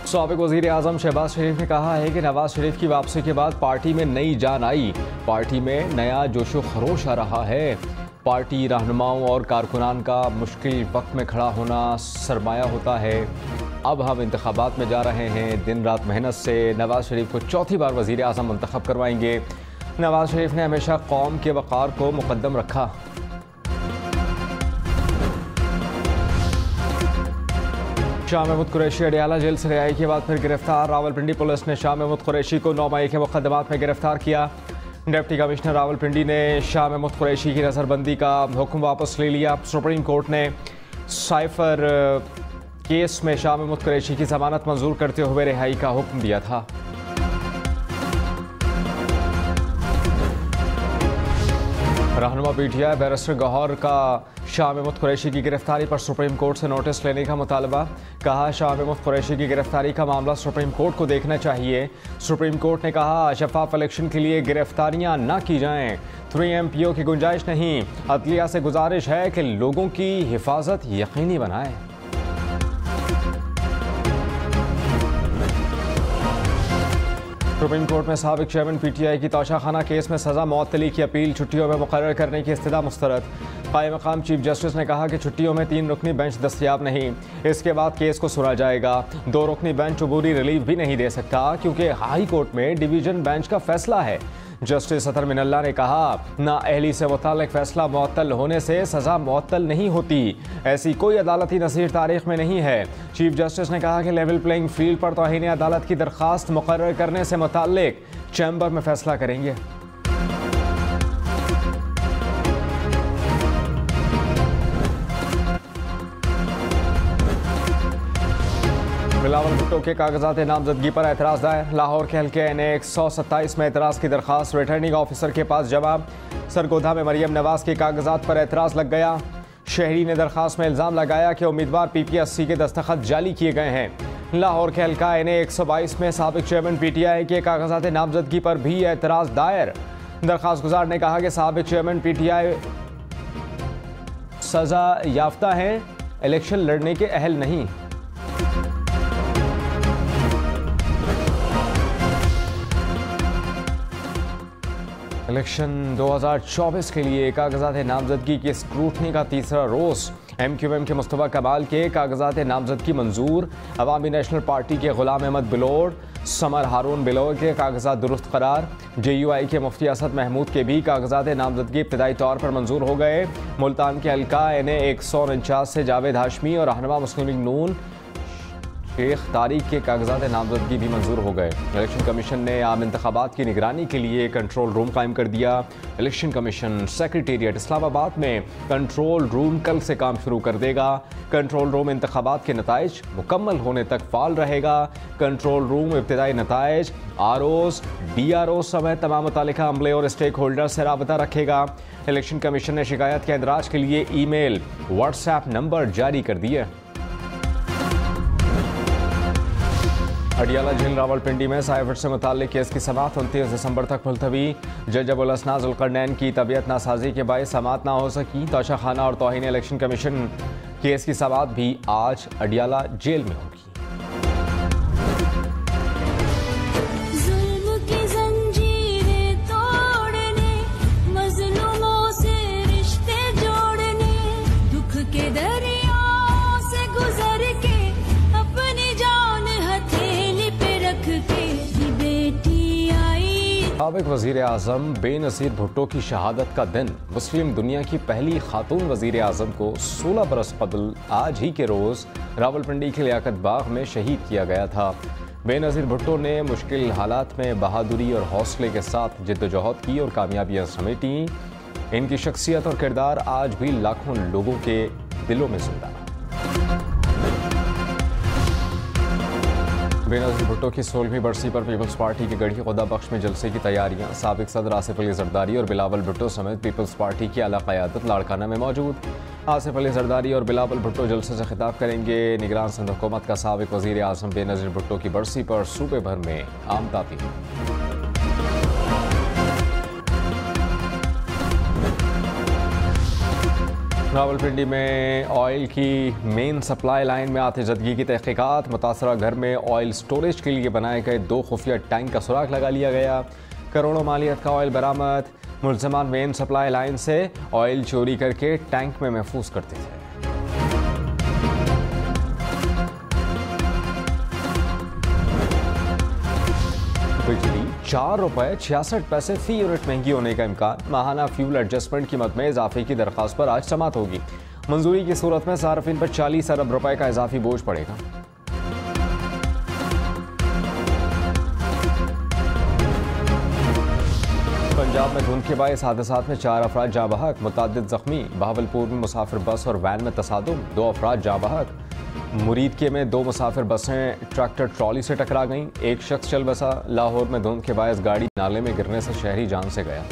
साबिक वज़ीर आज़म शहबाज शरीफ ने कहा है कि नवाज शरीफ की वापसी के बाद पार्टी में नई जान आई, पार्टी में नया जोशो खरोश आ रहा है। पार्टी रहनुमाओं और कारकुनान का मुश्किल वक्त में खड़ा होना सरमाया होता है। अब हम इंतखाबात में जा रहे हैं, दिन रात मेहनत से नवाज शरीफ को चौथी बार वज़ीर आज़म मुंतखब करवाएंगे। नवाज शरीफ ने हमेशा कौम के वक़ार को मुक़द्दम रखा। शाह महमूद कुरैशी अडियाला जेल से रिहाई के बाद फिर गिरफ्तार। रावलपिंडी पुलिस ने शाह महमूद कुरैशी को 9 मई के मुकदमात में गिरफ्तार किया। डिप्टी कमिश्नर रावलपिंडी ने शाह महमूद कुरैशी की नज़रबंदी का हुक्म वापस ले लिया। सुप्रीम कोर्ट ने साइफर केस में शाह महमूद कुरैशी की जमानत मंजूर करते हुए रिहाई का हुक्म दिया था। रहनुमा पीटीआई बैरिस्टर गौहर का शाह महमूद कुरैशी की गिरफ्तारी पर सुप्रीम कोर्ट से नोटिस लेने का मुतालबा। कहा, शाह महमूद कुरैशी की गिरफ्तारी का मामला सुप्रीम कोर्ट को देखना चाहिए। सुप्रीम कोर्ट ने कहा, शफाफ इलेक्शन के लिए गिरफ्तारियां न की जाएं। 3 MPO की गुंजाइश नहीं। अदलिया से गुजारिश है कि लोगों की हिफाजत यकीनी बनाएं। सुप्रीम कोर्ट में साबिक चेयरमैन पीटीआई की तोशाखाना केस में सज़ा मुअत्तली की अपील छुट्टियों में मुकर्रर करने की इस्तदा मुस्तरद। कायम मकाम चीफ जस्टिस ने कहा कि छुट्टियों में 3 रुकनी बेंच दस्तयाब नहीं। इसके बाद केस को सुना जाएगा। 2 रुकनी बेंच अबूरी रिलीफ भी नहीं दे सकता क्योंकि हाई कोर्ट में डिवीजन बेंच का फैसला है। जस्टिस अतर मिनल्ला ने कहा, नाअहली से मुताल्लिक फैसला मुअत्तल होने से सज़ा मुअत्तल नहीं होती। ऐसी कोई अदालती नसीर तारीख में नहीं है। चीफ जस्टिस ने कहा कि लेवल प्लेइंग फील्ड पर तौहीन अदालत की दरख्वास्त मुकर्रर करने से मुताल्लिक चैम्बर में फैसला करेंगे। बिलावल भुट्टो के कागजात नामजदगी पर एतराज़ दायर। लाहौर के हल्के NA 127 में एतराज़ की दरख्वास्त रिटर्निंग ऑफिसर के पास जमा। सरगोधा में मरियम नवाज के कागजात पर एतराज़ लग गया। शहरी ने दरख्वास्त में इल्ज़ाम लगाया कि उम्मीदवार PPSC के दस्तखत जाली किए गए हैं। लाहौर के हल्का NA 122 में साबिक चेयरमैन PTI के कागजात नामजदगी पर भी एतराज़ दायर। दरख्वास्त गुजार ने कहा कि साबिक चेयरमैन PTI सज़ा याफ्ता हैं, इलेक्शन लड़ने के अहल नहीं। इलेक्शन 2024 के लिए कागजात नामजदगी की स्क्रूटनी का तीसरा रोज़। MQM के मुस्तफा कमाल के कागजात नामजदगी मंजूर। अवामी नेशनल पार्टी के गुलाम अहमद बिलोर, समर हारून बिलोर के कागजात दुरुस्त करार। JUI के मुफ्ती असद महमूद के भी कागजात नामजदगी इब्तदाई तौर पर मंजूर हो गए। मुल्तान के हल्का NA 149 से जावेद हाशमी और रहनुमा मुस्लिम लीग नून शेख तारिक के कागजात नामजदगी भी मंजूर हो गए। इलेक्शन कमीशन ने आम इंतखाबात की निगरानी के लिए कंट्रोल रूम कायम कर दिया। इलेक्शन कमीशन सेक्रेटेरिएट इस्लामाबाद में कंट्रोल रूम कल से काम शुरू कर देगा। कंट्रोल रूम इंतखाबात के नताइज मुकम्मल होने तक फाल रहेगा। कंट्रोल रूम इब्तदाई नताइज, ROs, DROs समेत तमाम मुतालिका अमले और स्टेक होल्डर से राबता रखेगा। इलेक्शन कमीशन ने शिकायत के इंदराज के लिए ईमेल, WhatsApp नंबर जारी कर दिए। अडियाला जेल रावलपिंडी में साइफर से मुताल्लिक केस की समाअत 29 दिसंबर तक मुलतवी। जज अबुल असना जुल्करनैन की तबीयत नासाजी के बायस समाअत ना हो सकी। तोशाखाना और तौहीन इलेक्शन कमीशन केस की समाअत भी आज अडियाला जेल में होगी। साबिक वज़ीर आज़म बेनज़ीर भुट्टो की शहादत का दिन। मुस्लिम दुनिया की पहली खातून वज़ीर आज़म को 16 बरस कबल आज ही के रोज़ रावलपिंडी के लियाकत बाग में शहीद किया गया था। बेनज़ीर भुट्टो ने मुश्किल हालात में बहादुरी और हौसले के साथ जिद्दोजहद की और कामयाबियाँ समेटी। इनकी शख्सियत और किरदार आज भी लाखों लोगों के दिलों में जिंदा। बेनज़ीर भुट्टो की 16वीं बरसी पर पीपल्स पार्टी के गढ़ी खुदा बख्श में जलसे की तैयारियां। साबिक सदर आसिफ अली जरदारी और बिलावल भुट्टो समेत पीपल्स पार्टी की आला क़यादत लाड़काना में मौजूद। आसिफ अली जरदारी और बिलावल भुट्टो जलसे से खिताब करेंगे। निगरान सिंध हुकूमत का साबिक वज़ीर आज़म बेनज़ीर भुट्टो की बरसी पर सूबे भर में आम ताज़ीम। रावलपिंडी में ऑयल की मेन सप्लाई लाइन में आतिशबाजी की तहकीकात। मुतासरा घर में ऑयल स्टोरेज के लिए बनाए गए 2 खुफिया टैंक का सुराग लगा लिया गया। करोड़ों मालियत का ऑयल बरामद। मुल्ज़िमान मेन सप्लाई लाइन से ऑयल चोरी करके टैंक में महफूज करते थे। बिजली 4 रुपये 66 पैसे फी यूनिट महंगी होने का इम्कान। माहाना फ्यूल एडजस्टमेंट कीमत में इजाफे की दरख्वास्त पर आज समाअत होगी। मंजूरी की सूरत में सार्फिन पर 40 अरब रुपए का इजाफी बोझ पड़ेगा। पंजाब में धुंध के बायस हादसात में 4 अफराद जाँ बहक, मुतअद्दिद जख्मी। बहावलपुर में मुसाफिर बस और वैन में तसादुम, 2 अफराद जाँ बहक। मुरीदके में 2 मुसाफिर बसें ट्रैक्टर ट्रॉली से टकरा गईं, 1 शख्स चल बसा। लाहौर में धुंध के बायस गाड़ी नाले में गिरने से शहरी जान से गया।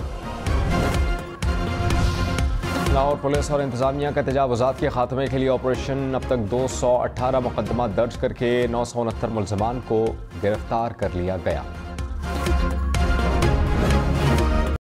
लाहौर पुलिस और इंतजामिया का तजावुज़ात के खात्मे के लिए ऑपरेशन। अब तक 218 मुकदमा दर्ज करके 969 मुल्ज़िमान को गिरफ्तार कर लिया गया।